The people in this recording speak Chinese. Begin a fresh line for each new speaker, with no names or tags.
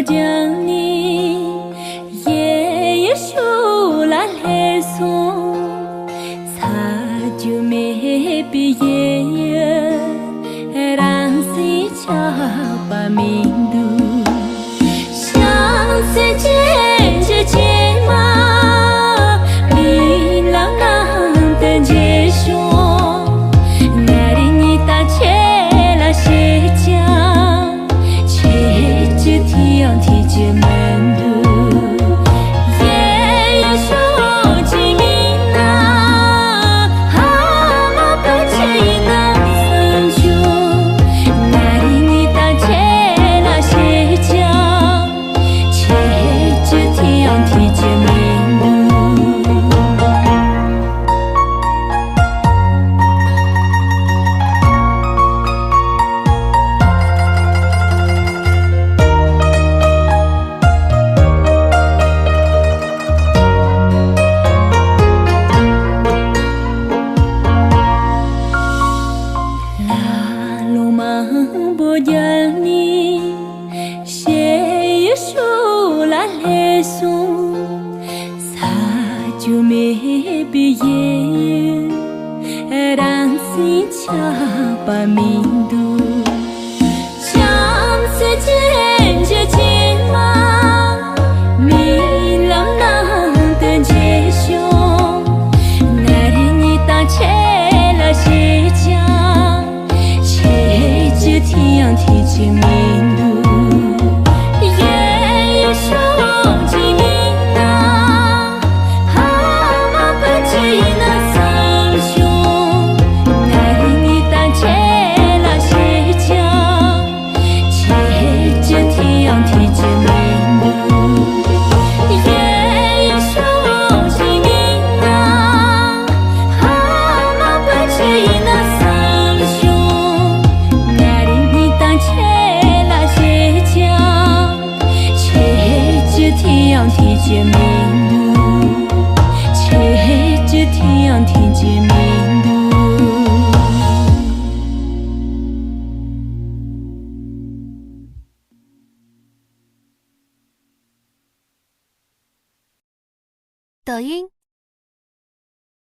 将你也修来来送，擦就没毕业，让谁家把命度，相思间接接嘛，米郎郎的接兄，那里你打切了谁家，切只天天接门度。不将你写书来来送，啥就没毕业，让谁家把命度，相思间接接嘛，米郎郎的接兄，那里你打切了谁家？天天见面路，也手机名啊，蛤蟆不知那三兄，那里你打切了谁家？切着天天见面路，也手机名啊，蛤蟆不知那三兄。天天见面路，切着天天见面路。
抖音。